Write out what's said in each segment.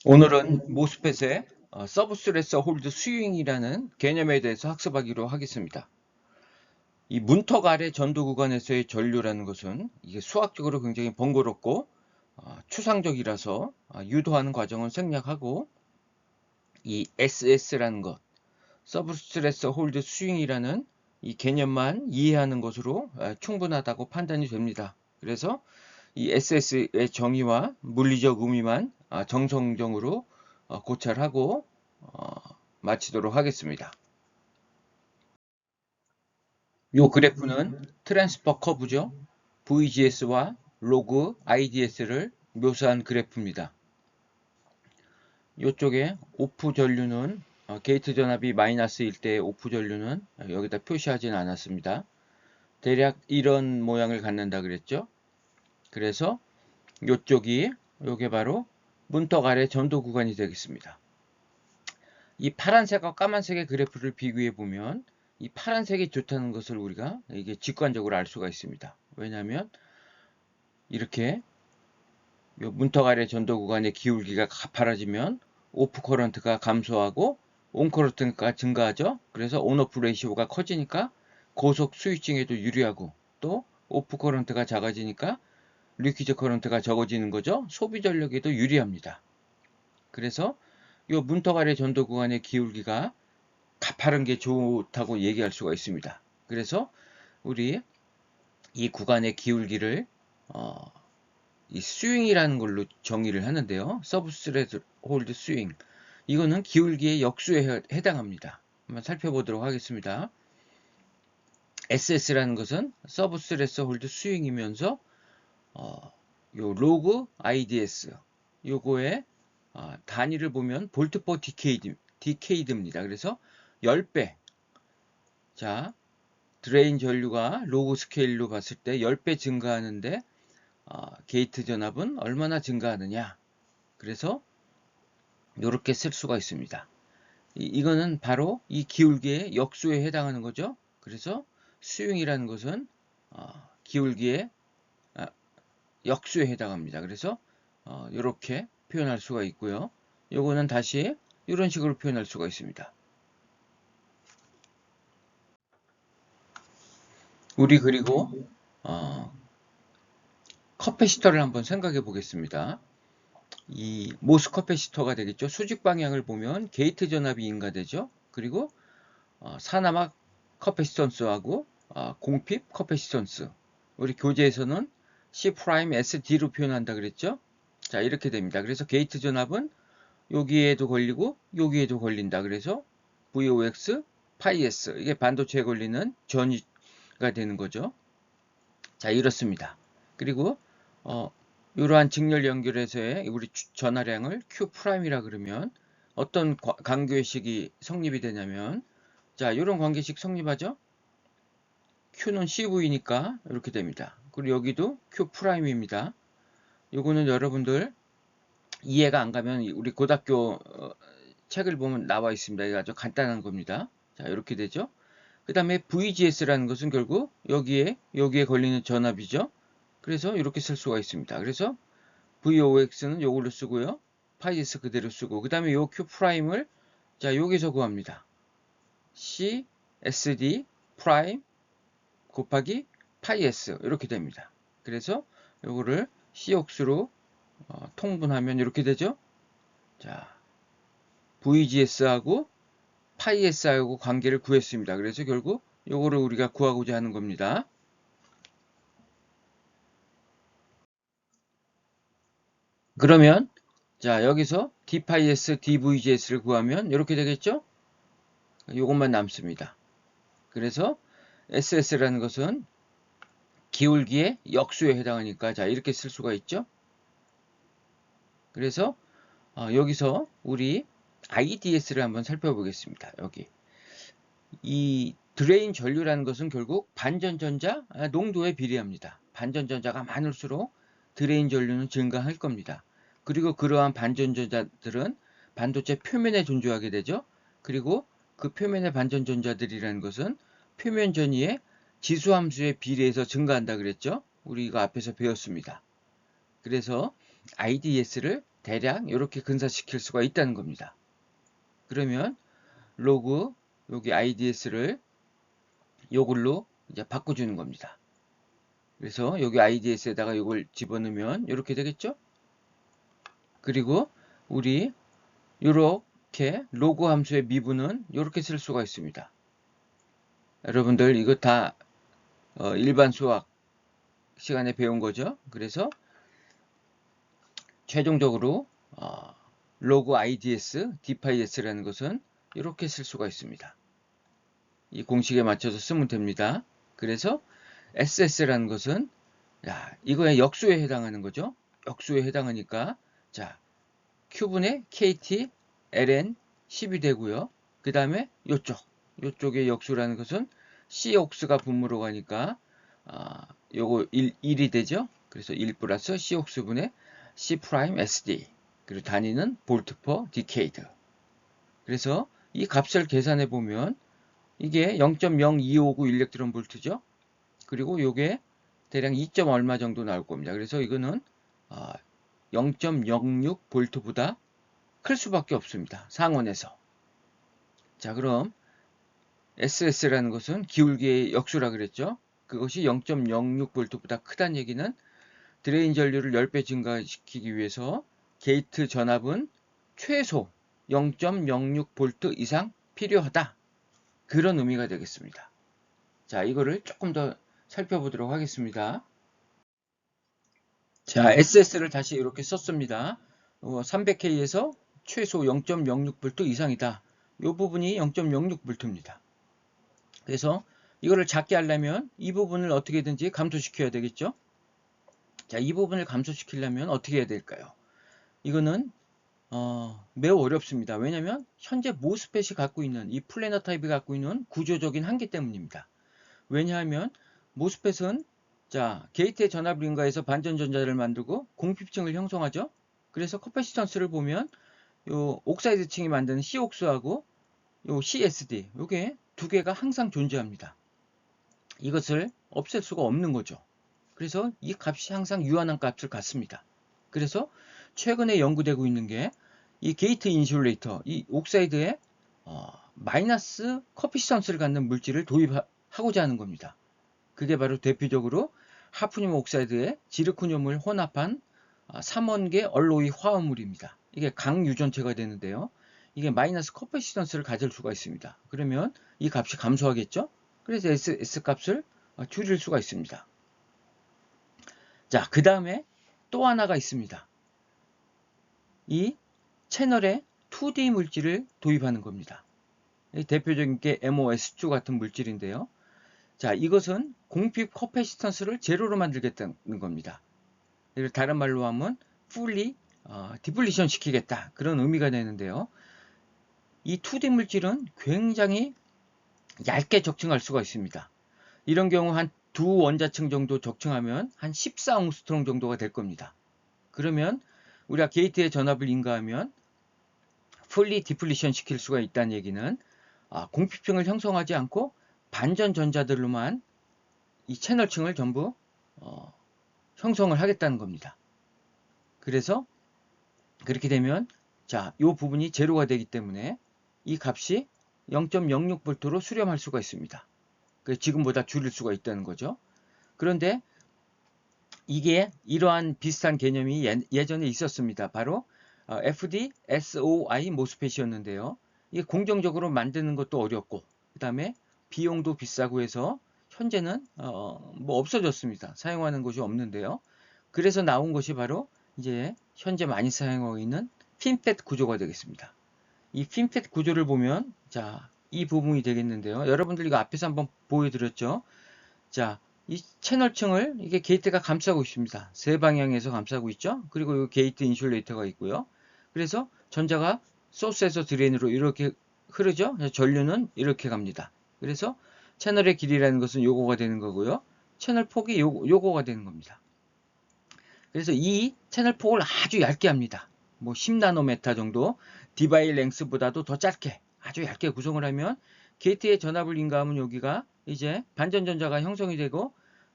오늘은 모스펫의 서브스트레스 홀드 스윙이라는 개념에 대해서 학습하기로 하겠습니다. 이 문턱 아래 전도 구간에서의 전류라는 것은 이게 수학적으로 굉장히 번거롭고 추상적이라서 유도하는 과정은 생략하고, 이 SS라는 것, 서브스트레스 홀드 스윙이라는 이 개념만 이해하는 것으로 충분하다고 판단이 됩니다. 그래서 이 SS의 정의와 물리적 의미만 정성적으로 고찰하고 마치도록 하겠습니다. 이 그래프는 트랜스퍼 커브죠. VGS와 로그 IDS를 묘사한 그래프입니다. 이쪽에 오프 전류는 게이트 전압이 마이너스일 때 오프 전류는 여기다 표시하진 않았습니다. 대략 이런 모양을 갖는다 그랬죠. 그래서 요게 바로 문턱 아래 전도 구간이 되겠습니다. 이 파란색과 까만색의 그래프를 비교해 보면 이 파란색이 좋다는 것을 우리가 이게 직관적으로 알 수가 있습니다. 왜냐하면 이렇게 요 문턱 아래 전도 구간의 기울기가 가파라지면 오프 커런트가 감소하고 온 커런트가 증가하죠. 그래서 온오프 레이시오가 커지니까 고속 스위칭에도 유리하고, 또 오프 커런트가 작아지니까 리퀴즈 커런트가 적어지는 거죠. 소비 전력에도 유리합니다. 그래서 이 문턱 아래 전도 구간의 기울기가 가파른 게 좋다고 얘기할 수가 있습니다. 그래서 우리 이 구간의 기울기를 이 스윙이라는 걸로 정의를 하는데요. 서브스트레스 홀드 스윙. 이거는 기울기의 역수에 해당합니다. 한번 살펴보도록 하겠습니다. SS라는 것은 서브스트레스 홀드 스윙이면서 요 로그 IDS 요거의 단위를 보면 볼트 퍼 디케이드입니다. 그래서 10배. 자, 드레인 전류가 로그 스케일로 봤을 때 10배 증가하는데 게이트 전압은 얼마나 증가하느냐. 그래서 이렇게 쓸 수가 있습니다. 이거는 바로 이 기울기의 역수에 해당하는 거죠. 그래서 스윙이라는 것은 기울기의 역수에 해당합니다. 그래서 이렇게 표현할 수가 있고요. 요거는 다시 이런 식으로 표현할 수가 있습니다. 우리 그리고 커패시터를 한번 생각해 보겠습니다. 이 모스 커패시터가 되겠죠. 수직 방향을 보면 게이트 전압이 인가되죠. 그리고 사나막 커패시턴스하고 공핍 커패시턴스. 우리 교재에서는 C'SD로 표현한다 그랬죠. 자, 이렇게 됩니다. 그래서 게이트 전압은 여기에도 걸리고 여기에도 걸린다. 그래서 VOX, 파이S, 이게 반도체에 걸리는 전위가 되는 거죠. 자, 이렇습니다. 그리고 이러한 직렬 연결에서의 우리 전하량을 Q'이라 그러면 어떤 관계식이 성립이 되냐면, 자, 이런 관계식 성립하죠. Q는 CV니까 이렇게 됩니다. 그리고 여기도 Q'입니다. 요거는 여러분들 이해가 안 가면 우리 고등학교 책을 보면 나와 있습니다. 이거 아주 간단한 겁니다. 자, 이렇게 되죠. 그 다음에 VGS라는 것은 결국 여기에 걸리는 전압이죠. 그래서 이렇게 쓸 수가 있습니다. 그래서 VOX는 요걸로 쓰고요. 파이S 그대로 쓰고, 그 다음에 요 Q'을 자, 여기서 구합니다. CSD 프라임 곱하기 파이S 이렇게 됩니다. 그래서 요거를 COX로 통분하면 이렇게 되죠. 자, VGS하고 파이S하고 관계를 구했습니다. 그래서 결국 요거를 우리가 구하고자 하는 겁니다. 그러면 자, 여기서 d파이S, dVGS를 구하면 이렇게 되겠죠? 요것만 남습니다. 그래서 SS라는 것은 기울기의 역수에 해당하니까 자, 이렇게 쓸 수가 있죠? 그래서 여기서 우리 IDS를 한번 살펴보겠습니다. 여기 이 드레인 전류라는 것은 결국 반전전자 농도에 비례합니다. 반전전자가 많을수록 드레인 전류는 증가할 겁니다. 그리고 그러한 반전전자들은 반도체 표면에 존재하게 되죠. 그리고 그 표면의 반전전자들이라는 것은 표면 전위의 지수함수에 비례해서 증가한다 그랬죠. 우리 이거 앞에서 배웠습니다. 그래서 IDS를 대략 이렇게 근사시킬 수가 있다는 겁니다. 그러면 로그 여기 IDS를 요걸로 이제 바꿔주는 겁니다. 그래서 여기 IDS에다가 이걸 집어넣으면 이렇게 되겠죠? 그리고 우리 이렇게 로그 함수의 미분은 이렇게 쓸 수가 있습니다. 여러분들 이거 다 일반 수학 시간에 배운 거죠. 그래서 최종적으로 로그 IDS, dps라는 것은 이렇게 쓸 수가 있습니다. 이 공식에 맞춰서 쓰면 됩니다. 그래서 SS라는 것은 이거의 역수에 해당하는 거죠. 역수에 해당하니까 자 Q분의 KT ln 10이 되고요. 그 다음에 요쪽의 역수라는 것은 COX가 분모로 가니까 요거 1이 되죠. 그래서 1 플러스 COX분의 C 프라임 SD 그리고 단위는 볼트 퍼 디케이드. 그래서 이 값을 계산해 보면 이게 0.0259 일렉트론 볼트죠. 그리고 요게 대략 2. 얼마 정도 나올 겁니다. 그래서 이거는 0.06 볼트보다 클 수밖에 없습니다. 상온에서. 자, 그럼 SS라는 것은 기울기의 역수라 그랬죠. 그것이 0.06 볼트보다 크다는 얘기는 드레인 전류를 10배 증가시키기 위해서 게이트 전압은 최소 0.06 볼트 이상 필요하다. 그런 의미가 되겠습니다. 자, 이거를 조금 더 살펴보도록 하겠습니다. 자, SS를 다시 이렇게 썼습니다. 300K에서 최소 0.06V 이상이다. 이 부분이 0.06V입니다. 그래서 이거를 작게 하려면 이 부분을 어떻게든지 감소시켜야 되겠죠? 자, 이 부분을 감소시키려면 어떻게 해야 될까요? 이거는 매우 어렵습니다. 왜냐하면 현재 모스펫이 갖고 있는 이 플래너 타입이 갖고 있는 구조적인 한계 때문입니다. 왜냐하면 모스펫은 자 게이트의 전압을 인가해서 반전전자를 만들고 공핍층을 형성하죠. 그래서 커패시턴스를 보면 요 옥사이드층이 만드는 C옥수하고 요 CSD 요게 두 개가 항상 존재합니다. 이것을 없앨 수가 없는 거죠. 그래서 이 값이 항상 유한한 값을 갖습니다. 그래서 최근에 연구되고 있는 게 이 게이트 인슐레이터, 이 옥사이드에 마이너스 커피시턴스를 갖는 물질을 도입하고자 하는 겁니다. 그게 바로 대표적으로 하프늄 옥사이드에 지르코늄을 혼합한 3원계 얼로이 화합물입니다. 이게 강유전체가 되는데요. 이게 마이너스 커피시턴스를 가질 수가 있습니다. 그러면 이 값이 감소하겠죠? 그래서 S 값을 줄일 수가 있습니다. 자, 그 다음에 또 하나가 있습니다. 이 채널에 2D 물질을 도입하는 겁니다. 대표적인 게 MOS2 같은 물질인데요. 자, 이것은 공핍 커패시턴스를 제로로 만들겠다는 겁니다. 다른 말로 하면 fully 디플리션 시키겠다. 그런 의미가 되는데요. 이 2D 물질은 굉장히 얇게 적층할 수가 있습니다. 이런 경우 한 두 원자층 정도 적층하면 한 14옹스트롱 정도가 될 겁니다. 그러면 우리가 게이트의 전압을 인가하면 풀리 디플리션 시킬 수가 있다는 얘기는 공핍층을 형성하지 않고 반전 전자들로만 이 채널층을 전부 형성을 하겠다는 겁니다. 그래서 그렇게 되면 자, 이 부분이 제로가 되기 때문에 이 값이 0.06V로 수렴할 수가 있습니다. 그래서 지금보다 줄일 수가 있다는 거죠. 그런데 이게 이러한 비슷한 개념이 예전에 있었습니다. 바로 FD-SOI 모스펫이었는데요. 이게 공정적으로 만드는 것도 어렵고 그 다음에 비용도 비싸고 해서 현재는 뭐 없어졌습니다. 사용하는 곳이 없는데요. 그래서 나온 것이 바로 이제 현재 많이 사용하고 있는 핀팻 구조가 되겠습니다. 이 핀팻 구조를 보면 자, 이 부분이 되겠는데요. 여러분들 이거 앞에서 한번 보여드렸죠. 자, 이 채널층을 이게 게이트가 감싸고 있습니다. 세 방향에서 감싸고 있죠. 그리고 이 게이트 인슐레이터가 있고요. 그래서 전자가 소스에서 드레인으로 이렇게 흐르죠. 전류는 이렇게 갑니다. 그래서 채널의 길이라는 것은 요거가 되는 거고요. 채널 폭이 요거가 되는 겁니다. 그래서 이 채널 폭을 아주 얇게 합니다. 뭐 10나노메타 정도 디바이 랭스보다도 더 짧게 아주 얇게 구성을 하면 게이트의 전압을 인가하면 여기가 이제 반전전자가 형성이 되고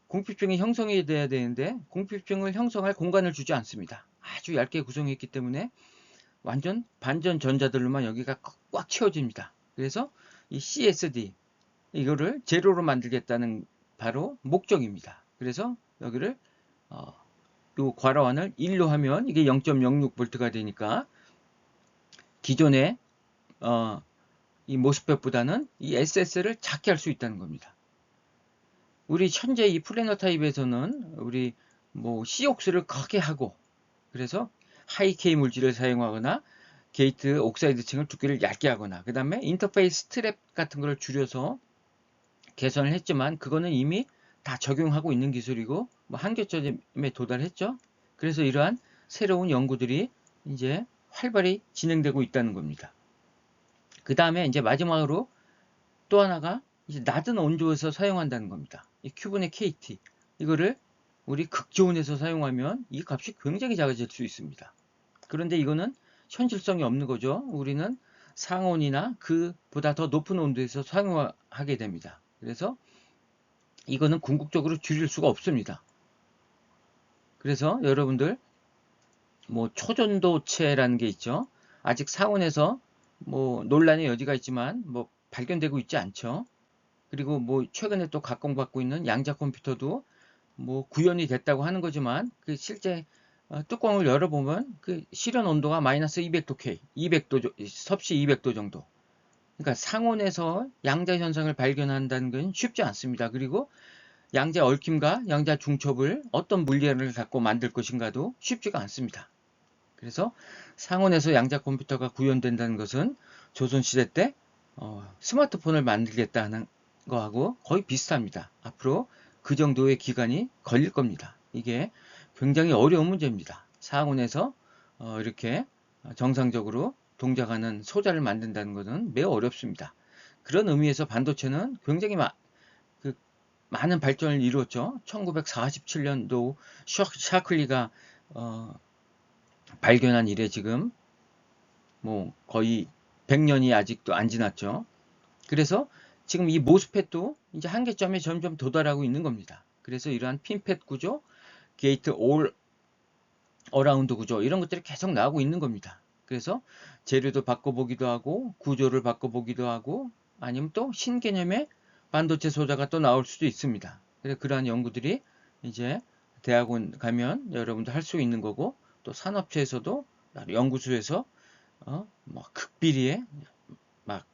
공핍층이 형성이 돼야 되는데 공핍층을 형성할 공간을 주지 않습니다. 아주 얇게 구성했기 때문에 완전 반전 전자들로만 여기가 꽉 채워집니다. 그래서 이 CSD 이거를 제로로 만들겠다는 바로 목적입니다. 그래서 여기를 요 괄호환을 1로 하면 이게 0.06V가 되니까 기존의 이 모스펫보다는 이 SS를 작게 할 수 있다는 겁니다. 우리 현재 이 플래너 타입에서는 우리 뭐 COX를 크게 하고 그래서 하이-K 물질을 사용하거나 게이트 옥사이드 층을 두께를 얇게 하거나 그 다음에 인터페이스 스트랩 같은 걸 줄여서 개선을 했지만 그거는 이미 다 적용하고 있는 기술이고 뭐 한계점에 도달했죠. 그래서 이러한 새로운 연구들이 이제 활발히 진행되고 있다는 겁니다. 그 다음에 이제 마지막으로 또 하나가 이제 낮은 온도에서 사용한다는 겁니다. 이 큐브의 KT 이거를 우리 극저온에서 사용하면 이 값이 굉장히 작아질 수 있습니다. 그런데 이거는 현실성이 없는 거죠. 우리는 상온이나 그보다 더 높은 온도에서 사용하게 됩니다. 그래서 이거는 궁극적으로 줄일 수가 없습니다. 그래서 여러분들 뭐 초전도체라는 게 있죠. 아직 상온에서 뭐 논란의 여지가 있지만 뭐 발견되고 있지 않죠. 그리고 뭐 최근에 또 각광받고 있는 양자 컴퓨터도 뭐 구현이 됐다고 하는 거지만 그 실제 뚜껑을 열어보면 그 실현 온도가 마이너스 200도 K, 200도, 섭씨 200도 정도. 그러니까 상온에서 양자 현상을 발견한다는 건 쉽지 않습니다. 그리고 양자 얽힘과 양자 중첩을 어떤 물리를 갖고 만들 것인가도 쉽지가 않습니다. 그래서 상온에서 양자 컴퓨터가 구현된다는 것은 조선시대 때 스마트폰을 만들겠다는 거하고 거의 비슷합니다. 앞으로 그 정도의 기간이 걸릴 겁니다. 이게 굉장히 어려운 문제입니다. 상온에서 이렇게 정상적으로 동작하는 소자를 만든다는 것은 매우 어렵습니다. 그런 의미에서 반도체는 굉장히 많은 발전을 이루었죠. 1947년도 샤클리가 발견한 이래 지금 뭐 거의 100년이 아직도 안 지났죠. 그래서 지금 이 모스펫도 이제 한계점에 점점 도달하고 있는 겁니다. 그래서 이러한 핀펫 구조, 게이트 올 어라운드 구조 이런 것들이 계속 나오고 있는 겁니다. 그래서 재료도 바꿔보기도 하고 구조를 바꿔보기도 하고 아니면 또 신개념의 반도체 소자가 또 나올 수도 있습니다. 그래서 그러한 연구들이 이제 대학원 가면 여러분들 할 수 있는 거고 또 산업체에서도 연구소에서 뭐 극비리에 막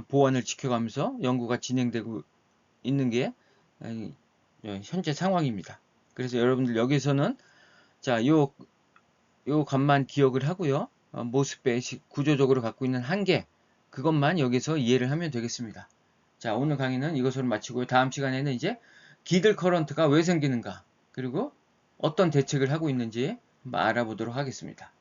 보안을 지켜가면서 연구가 진행되고 있는 게 현재 상황입니다. 그래서 여러분들 여기서는 자, 요 값만 기억을 하고요. 모스펫이 구조적으로 갖고 있는 한계 그것만 여기서 이해를 하면 되겠습니다. 자, 오늘 강의는 이것으로 마치고요. 다음 시간에는 이제 기들 커런트가 왜 생기는가 그리고 어떤 대책을 하고 있는지 한번 알아보도록 하겠습니다.